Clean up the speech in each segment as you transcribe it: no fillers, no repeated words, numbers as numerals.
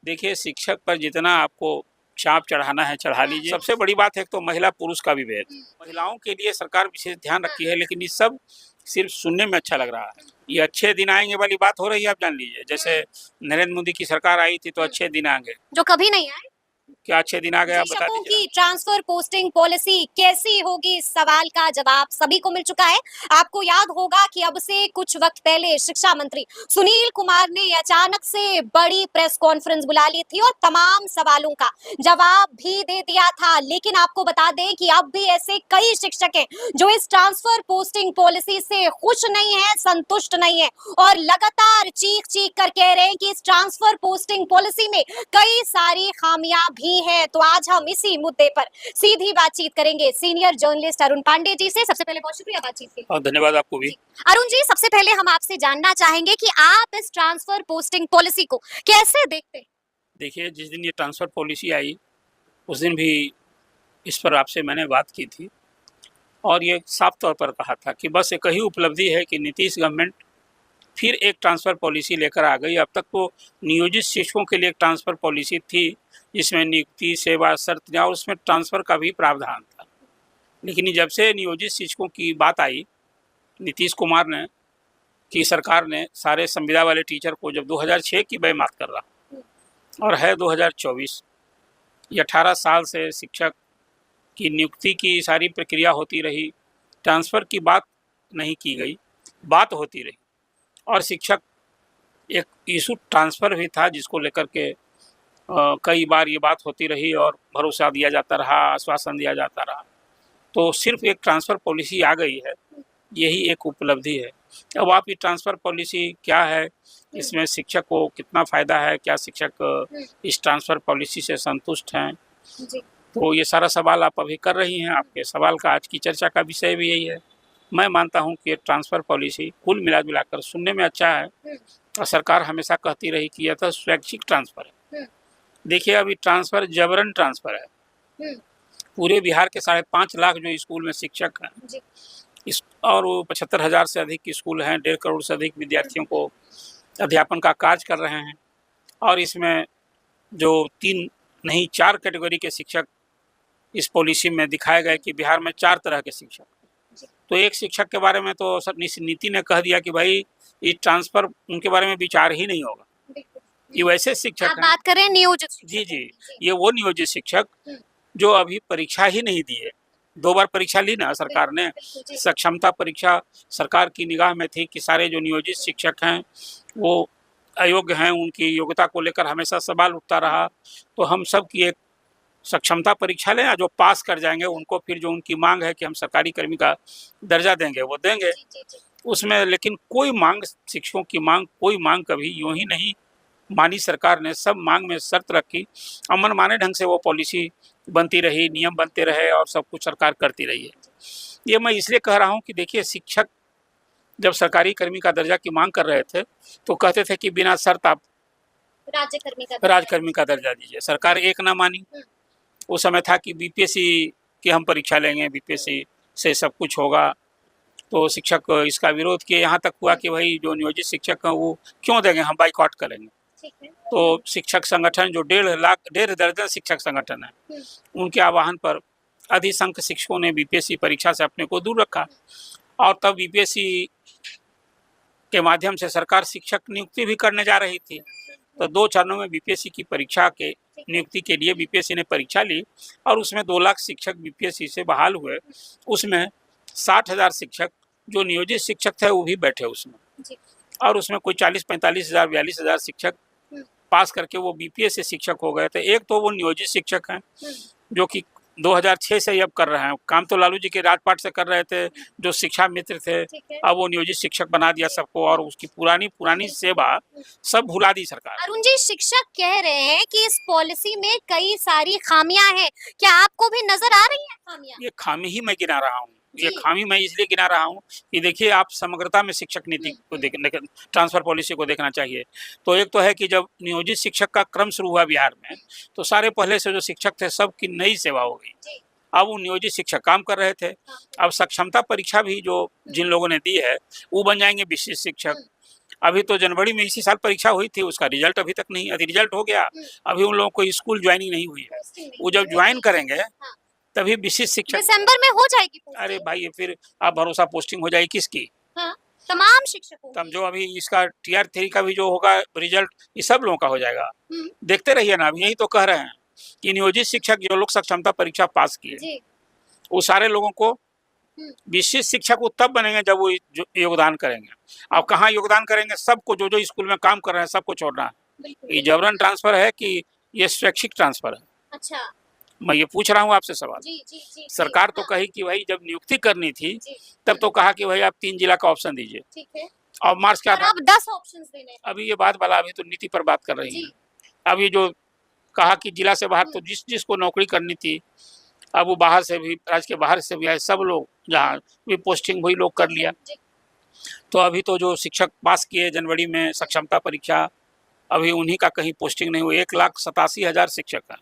देखिए, शिक्षक पर जितना आपको चाप चढ़ाना है चढ़ा लीजिए। सबसे बड़ी बात है, एक तो महिला पुरुष का विभेद। महिलाओं के लिए सरकार विशेष ध्यान रखी है, लेकिन ये सब सिर्फ सुनने में अच्छा लग रहा है। ये अच्छे दिन आएंगे वाली बात हो रही है, आप जान लीजिए। जैसे नरेंद्र मोदी की सरकार आई थी तो अच्छे दिन आएंगे। जो कभी नहीं आए। क्या अच्छे दिन आ गए, आप बता शिक्षकों दीजिए। की ट्रांसफर पोस्टिंग पॉलिसी कैसी होगी, इस सवाल का जवाब सभी को मिल चुका है। आपको याद होगा कि अब से कुछ वक्त पहले शिक्षा मंत्री सुनील कुमार ने अचानक से बड़ी प्रेस कॉन्फ्रेंस बुला ली थी और तमाम सवालों का जवाब भी दे दिया था। लेकिन आपको बता दें कि अब भी ऐसे कई शिक्षक हैं जो इस ट्रांसफर पोस्टिंग पॉलिसी से खुश नहीं है, संतुष्ट नहीं है और लगातार चीख चीख कर कह रहे हैं कि इस ट्रांसफर पोस्टिंग पॉलिसी में कई सारी खामियां भी है। तो आज हम इसी मुद्दे पर सीधी बातचीत करेंगे सीनियर जर्नलिस्ट अरुण पांडे जी से। सबसे पहले बहुत शुक्रिया बातचीत के लिए। और धन्यवाद आपको भी। अरुण जी, सबसे पहले हम आपसे जानना चाहेंगे कि आप इस ट्रांसफर पोस्टिंग पॉलिसी को कैसे देखते हैं? देखिए, जिस दिन ये ट्रांसफर पॉलिसी आई उस दिन भी इस पर आपसे मैंने बात की थी और ये साफ तौर पर कहा था कि बस एक ही उपलब्धि है कि नीतीश गवर्नमेंट फिर एक ट्रांसफ़र पॉलिसी लेकर आ गई। अब तक तो नियोजित शिक्षकों के लिए एक ट्रांसफ़र पॉलिसी थी जिसमें नियुक्ति, सेवा, शर्त और उसमें ट्रांसफ़र का भी प्रावधान था। लेकिन जब से नियोजित शिक्षकों की बात आई, नीतीश कुमार ने की सरकार ने सारे संविदा वाले टीचर को जब 2006 की मैं बात कर रहा हूँ और है 2024, ये 18 साल से शिक्षक की नियुक्ति की सारी प्रक्रिया होती रही, ट्रांसफ़र की बात नहीं की गई, बात होती रही और शिक्षक एक इशू ट्रांसफ़र भी था जिसको लेकर के कई बार ये बात होती रही और भरोसा दिया जाता रहा, आश्वासन दिया जाता रहा। तो सिर्फ एक ट्रांसफ़र पॉलिसी आ गई है, यही एक उपलब्धि है। अब आप ये ट्रांसफ़र पॉलिसी क्या है, इसमें शिक्षक को कितना फ़ायदा है, क्या शिक्षक इस ट्रांसफ़र पॉलिसी से संतुष्ट हैं? तो ये सारा सवाल आप अभी कर रही हैं। आपके सवाल का आज की चर्चा का विषय भी यही है। मैं मानता हूँ कि ये ट्रांसफ़र पॉलिसी कुल मिला कर सुनने में अच्छा है और सरकार हमेशा कहती रही कि यह तो स्वैच्छिक ट्रांसफ़र है। देखिए, अभी ट्रांसफ़र जबरन ट्रांसफ़र है। पूरे बिहार के 5.5 लाख जो स्कूल में शिक्षक हैं इस और वो 75,000 से अधिक स्कूल हैं, 1.5 करोड़ से अधिक विद्यार्थियों को अध्यापन का कार्य कर रहे हैं और इसमें जो 3 नहीं 4 कैटेगरी के शिक्षक इस पॉलिसी में दिखाए गए कि बिहार में 4 तरह के शिक्षक। तो एक शिक्षक के बारे में तो नीति ने कह दिया कि भाई ये ट्रांसफ़र उनके बारे में विचार ही नहीं होगा। ये वैसे शिक्षक आप बात करें नियोजित। जी, ये वो नियोजित शिक्षक जो अभी परीक्षा ही नहीं दी है। 2 बार परीक्षा ली ना सरकार ने। सक्षमता परीक्षा सरकार की निगाह में थी कि सारे जो नियोजित शिक्षक हैं वो अयोग्य हैं, उनकी योग्यता को लेकर हमेशा सवाल उठता रहा। तो हम सब की एक सक्षमता परीक्षा लें, जो पास कर जाएंगे उनको फिर जो उनकी मांग है कि हम सरकारी कर्मी का दर्जा देंगे वो देंगे। उसमें लेकिन कोई मांग, शिक्षकों की मांग, कोई मांग कभी यूं ही नहीं मानी सरकार ने। सब मांग में शर्त रखी और मनमाने ढंग से वो पॉलिसी बनती रही, नियम बनते रहे और सब कुछ सरकार करती रही है। ये मैं इसलिए कह रहा हूँ कि देखिए, शिक्षक जब सरकारी कर्मी का दर्जा की मांग कर रहे थे तो कहते थे कि बिना शर्त आप राज्यकर्मी का दर्जा दीजिए। सरकार एक ना मानी। उस समय था कि बीपीएससी की हम परीक्षा लेंगे, बीपीएससी से सब कुछ होगा। तो शिक्षक इसका विरोध किए, यहाँ तक हुआ कि भाई जो नियोजित शिक्षक हैं वो क्यों देंगे, हम बाइकआउट करेंगे। तो शिक्षक संगठन जो 1.5 दर्जन शिक्षक संगठन है, उनके आह्वान पर अधिसंख्य शिक्षकों ने बीपीएससी परीक्षा से अपने को दूर रखा और तब बीपीएससी के माध्यम से सरकार शिक्षक नियुक्ति भी करने जा रही थी। तो 2 चरणों में बीपीएससी की परीक्षा के नियुक्ति के लिए बीपीएससी ने परीक्षा ली और उसमें 2 लाख शिक्षक बीपीएससी से बहाल हुए। उसमें 60,000 शिक्षक जो नियोजित शिक्षक थे वो भी बैठे उसमें और उसमें कोई 40-45,000 42,000 शिक्षक पास करके वो बीपीएससी शिक्षक हो गए थे। एक तो वो नियोजित शिक्षक हैं जो कि 2006 से अब कर रहे हैं काम। तो लालू जी के राजपाट से कर रहे थे, जो शिक्षा मित्र थे, अब वो नियोजित शिक्षक बना दिया सबको और उसकी पुरानी सेवा सब भुला दी सरकार। अरुण जी, शिक्षक कह रहे हैं कि इस पॉलिसी में कई सारी खामियां हैं, क्या आपको भी नजर आ रही है खामियां? ये खामी ही मैं गिना रहा हूँ। ये खामी मैं इसलिए गिना रहा हूँ कि देखिए, आप समग्रता में शिक्षक नीति को ट्रांसफर पॉलिसी को देखना चाहिए। तो एक तो है कि जब नियोजित शिक्षक का क्रम शुरू हुआ बिहार में तो सारे पहले से जो शिक्षक थे सबकी नई सेवा हो गई। अब वो नियोजित शिक्षक काम कर रहे थे। अब सक्षमता परीक्षा भी जो जिन लोगों ने दी है वो बन जाएंगे विशिष्ट शिक्षक। अभी तो जनवरी में इसी साल परीक्षा हुई थी, उसका रिजल्ट अभी तक नहीं, अभी रिजल्ट हो गया, अभी उन लोगों को स्कूल ज्वाइनिंग नहीं हुई है। वो जब ज्वाइन करेंगे हाँ। तभी विशिष्ट शिक्षक। दिसंबर में हो जाएगी पोस्टिंग। अरे भाई, ये फिर आप भरोसा पोस्टिंग हो जाएगी किसकी? हाँ, तमाम शिक्षकों तब जो अभी इसका TR3 का भी जो होगा रिजल्ट, ये सब लोगों का हो जाएगा। देखते रहिए ना, अभी यही तो कह रहे हैं कि नियोजित शिक्षक जो लोग सक्षमता परीक्षा पास किए, जी। वो सारे लोगों को विशिष्ट शिक्षक वो तब बनेंगे जब वो योगदान करेंगे। अब कहाँ योगदान करेंगे? सबको, जो स्कूल में काम कर रहे हैं सबको छोड़ना है। ये जबरन ट्रांसफर है कि ये स्वैच्छिक ट्रांसफर है? अच्छा, मैं ये पूछ रहा हूँ आपसे सवाल। जी, सरकार तो कही कि भाई जब नियुक्ति करनी थी तब तो कहा कि भाई आप 3 जिला का ऑप्शन दीजिए। ठीक है। और मार्क्स क्या था? अब 10 ऑप्शंस देने। अभी ये बात वाला, अभी तो नीति पर बात कर रही है। अब ये जो कहा कि जिला से बाहर, तो जिसको नौकरी करनी थी, अब वो बाहर से भी, राज्य के बाहर से भी आए, सब लोग जहाँ भी पोस्टिंग वही लोग कर लिया। तो अभी तो जो शिक्षक पास किए जनवरी में सक्षमता परीक्षा, अभी उन्हीं का कहीं पोस्टिंग नहीं हुई। 1,87,000 शिक्षक हैं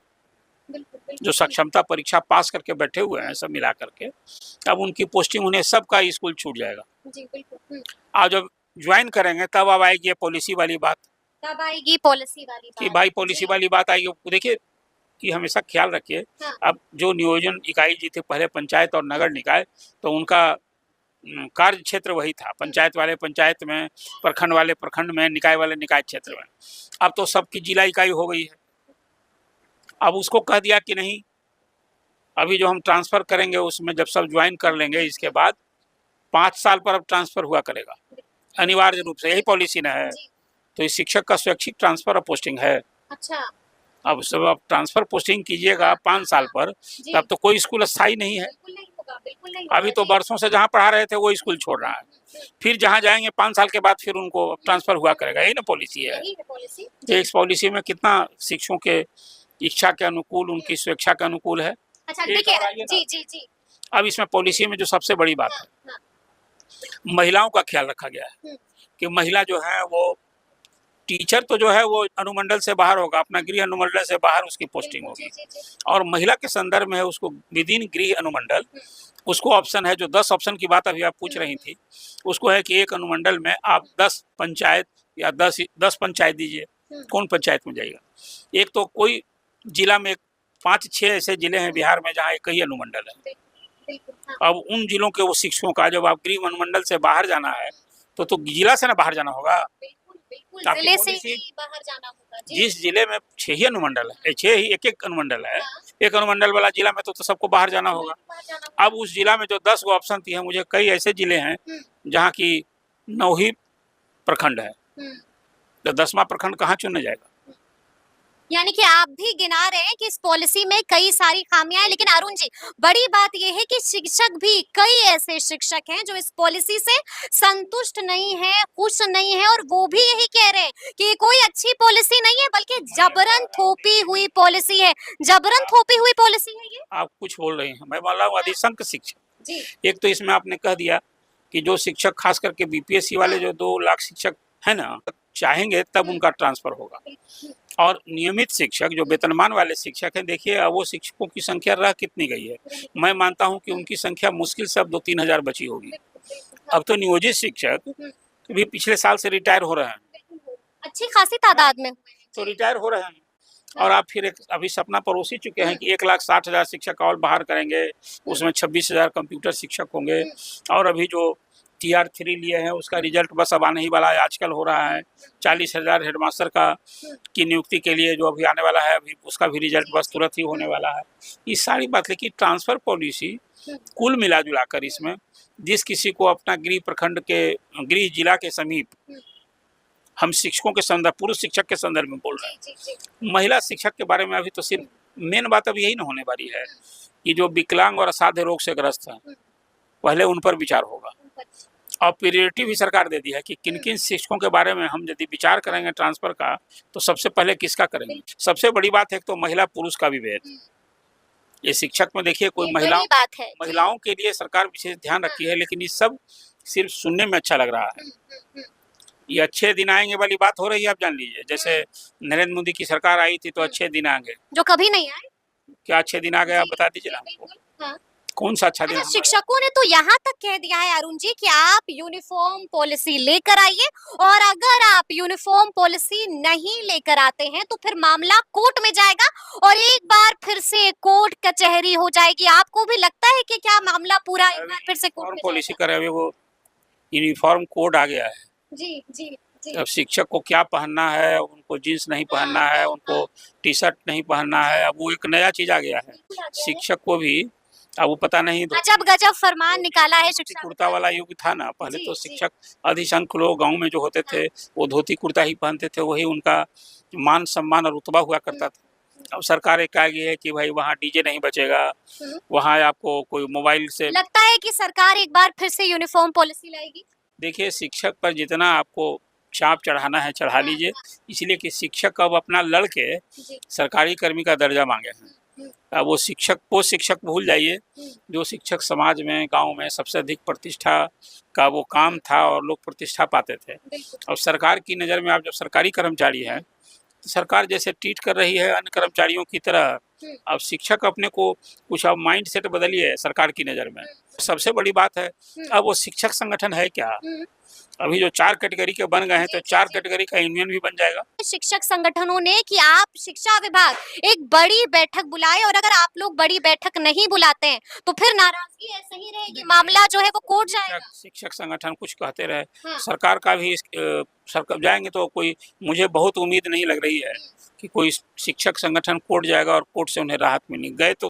जो सक्षमता परीक्षा पास करके बैठे हुए हैं, सब मिला करके। अब उनकी पोस्टिंग, उन्हें सबका स्कूल छूट जाएगा। जी बिल्कुल। आज जब ज्वाइन करेंगे तब अब आएगी ये पॉलिसी वाली बात। तब आएगी पॉलिसी वाली बात कि भाई पॉलिसी वाली बात आएगी। देखिए कि हमेशा ख्याल रखिए, हाँ। अब जो नियोजन इकाई जी थे पहले, पंचायत और नगर निकाय, तो उनका कार्य क्षेत्र वही था। पंचायत वाले पंचायत में, प्रखंड वाले प्रखंड में, निकाय वाले निकाय क्षेत्र में। अब तो सबकी जिला इकाई हो गई है। अब उसको कह दिया कि नहीं, अभी जो हम ट्रांसफ़र करेंगे उसमें जब सब ज्वाइन कर लेंगे, इसके बाद 5 साल पर अब ट्रांसफ़र हुआ करेगा अनिवार्य रूप से, यही पॉलिसी ना है। तो इस शिक्षक का स्वैच्छिक ट्रांसफ़र और पोस्टिंग है। अच्छा, अब सब आप ट्रांसफ़र पोस्टिंग कीजिएगा 5 साल पर, तब तो कोई स्कूल स्थायी नहीं है। बिल्कुल नहीं। अभी तो बरसों से जहाँ पढ़ा रहे थे वो स्कूल छोड़ रहा है, फिर जहाँ जाएंगे 5 साल के बाद फिर उनको ट्रांसफ़र हुआ करेगा। यही ना पॉलिसी है। तो इस पॉलिसी में कितना शिक्षकों के इच्छा के अनुकूल, उनकी स्वेच्छा के अनुकूल है। अच्छा देखिए, जी। अब इसमें पॉलिसी में जो सबसे बड़ी बात है, महिलाओं का ख्याल रखा गया है कि महिला जो है वो टीचर तो जो है वो अनुमंडल से बाहर होगा, अपना गृह अनुमंडल से बाहर उसकी पोस्टिंग होगी। और महिला के संदर्भ में है उसको विदिन गृह अनुमंडल, उसको ऑप्शन है, जो 10 ऑप्शन की बात अभी आप पूछ रही थी, उसको है कि एक अनुमंडल में आप 10 पंचायत या 10 पंचायत दीजिए। कौन पंचायत में जाएगा? एक तो कोई जिला में 5-6 ऐसे जिले हैं बिहार में जहाँ एक ही अनुमंडल है। अब उन जिलों के वो शिक्षकों का जब आप गृह अनुमंडल से बाहर जाना है तो जिला से ना बाहर जाना होगा। जिले से ही बाहर जाना होगा। जिस जिले में 6 ही अनुमंडल है, 6 ही एक अनुमंडल है, एक अनुमंडल वाला जिला में तो सबको बाहर जाना होगा। अब उस जिला में जो 10 गो ऑप्शन थी है, मुझे कई ऐसे जिले हैं जहाँ की 9 ही प्रखंड है, तो 10वां प्रखंड कहाँ चुनने जाएगा? यानी कि आप भी गिना रहे हैं कि इस पॉलिसी में कई सारी खामियां हैं। लेकिन अरुण जी, बड़ी बात यह है कि शिक्षक भी, कई ऐसे शिक्षक हैं जो इस पॉलिसी से संतुष्ट नहीं है, खुश नहीं है, और वो भी यही कह रहे हैं कि ये कोई अच्छी पॉलिसी नहीं है, बल्कि जबरन थोपी हुई पॉलिसी है। जबरन थोपी हुई पॉलिसी है ये। आप कुछ बोल रही हैं, मैं बोल रहा हूँ अधिसंख्य शिक्षक। एक तो इसमें आपने कह दिया कि जो शिक्षक खास करके BPSC वाले जो 2 लाख शिक्षक है ना, चाहेंगे तब उनका ट्रांसफर होगा। और नियमित शिक्षक जो वेतनमान वाले शिक्षक हैं, देखिए वो शिक्षकों की संख्या रह कितनी गई है। मैं मानता हूं कि उनकी संख्या मुश्किल से अब 2-3 हजार बची होगी। अब तो नियोजित शिक्षक भी पिछले साल से रिटायर हो रहे हैं, अच्छी खासी तादाद में तो रिटायर हो रहे हैं। और आप फिर अभी सपना परोसी चुके हैं कि 1,60,000 शिक्षक और बाहर करेंगे, उसमें 26,000 कंप्यूटर शिक्षक होंगे। और अभी जो TR3 लिए हैं उसका रिजल्ट बस अब आने ही वाला है, आजकल हो रहा है। 40,000 हेडमास्टर की नियुक्ति के लिए जो अभी आने वाला है, अभी उसका भी रिजल्ट बस तुरंत ही होने वाला है। ये सारी बात, लेकिन ट्रांसफ़र पॉलिसी कुल मिला जुला कर इसमें जिस किसी को अपना गृह प्रखंड के, गृह जिला के समीप, हम शिक्षकों के संदर्भ, पुरुष शिक्षक के संदर्भ में बोल रहे हैं, महिला शिक्षक के बारे में अभी तो सिर्फ मेन बात अब यही ना होने वाली है कि जो विकलांग और असाध्य रोग से ग्रस्त हैं, पहले उन पर विचार होगा। और प्रायोरिटी भी सरकार दे दी है कि किन किन शिक्षकों के बारे में हम यदि विचार करेंगे ट्रांसफर का, तो सबसे पहले किसका करेंगे। सबसे बड़ी बात है तो महिला पुरुष का विभेद। ये शिक्षक में देखिए कोई महिलाओं के लिए सरकार विशेष ध्यान रखी है, लेकिन ये सब सिर्फ सुनने में अच्छा लग रहा है। ये अच्छे दिन आएंगे वाली बात हो रही है, आप जान लीजिए। जैसे नरेंद्र मोदी की सरकार आई थी तो अच्छे दिन आएंगे, जो कभी नहीं आए। क्या अच्छे दिन आ गए आप बता दीजिए ना हमको। कौन सा अच्छा दिन अच्छा, हमारा? शिक्षकों ने तो यहाँ तक कह दिया है अरुण जी कि आप यूनिफॉर्म पॉलिसी लेकर आइए, और अगर आप यूनिफॉर्म पॉलिसी नहीं लेकर आते हैं तो फिर मामला कोर्ट में जाएगा और एक बार फिर से कोर्ट कचहरी हो जाएगी। आपको भी लगता है कि क्या मामला पूरा एक बार फिर से कोर्ट यूनिफॉर्म में पॉलिसी जाएगा? करे हुए वो यूनिफॉर्म कोड आ गया है। जी जी जी। अब शिक्षक को क्या पहनना है, उनको जींस नहीं पहनना है, उनको टी शर्ट नहीं पहनना है, अब वो एक नया चीज आ गया है। शिक्षक को भी अब वो पता नहीं अजब गजब फरमान निकाला है धोती शिक्षा कुर्ता वाला युग था ना, पहले जी, तो जी। शिक्षक अधिसंख्य लोग गांव में जो होते थे वो धोती कुर्ता ही पहनते थे, वही उनका मान सम्मान और रुतबा हुआ करता था। अब सरकार एक आ गई है कि भाई वहाँ डीजे नहीं बचेगा, वहाँ आपको कोई मोबाइल से। लगता है कि सरकार एक बार फिर से यूनिफॉर्म पॉलिसी लाएगी? देखिए, शिक्षक पर जितना आपको चाप चढ़ाना है चढ़ा लीजिए, इसलिए कि शिक्षक अब अपना लड़ के जी। सरकारी कर्मी का दर्जा मांगे हैं। अब वो शिक्षक भूल जाइए, जो शिक्षक समाज में गांव में सबसे अधिक प्रतिष्ठा का वो काम था और लोग प्रतिष्ठा पाते थे। अब सरकार की नज़र में आप जब सरकारी कर्मचारी हैं तो सरकार जैसे ट्रीट कर रही है अन्य कर्मचारियों की तरह, अब शिक्षक अपने को कुछ अब माइंड सेट बदलिए सरकार की नज़र में। सबसे बड़ी बात है, अब वो शिक्षक संगठन है क्या? अभी जो 4 कैटेगरी के बन गए हैं तो 4 कैटेगरी का यूनियन भी बन जाएगा। शिक्षक संगठनों ने कि आप शिक्षा विभाग एक बड़ी बैठक बुलाए, और अगर आप लोग बड़ी बैठक नहीं बुलाते हैं तो फिर नाराजगी ऐसे ही रहेगी, मामला जो है वो कोर्ट जाएगा। शिक्षक संगठन कुछ कहते रहे, हाँ। सरकार का भी सरकार जाएंगे तो कोई, मुझे बहुत उम्मीद नहीं लग रही है कि कोई शिक्षक संगठन कोर्ट जाएगा और कोर्ट से उन्हें राहत मिलेगी। गए तो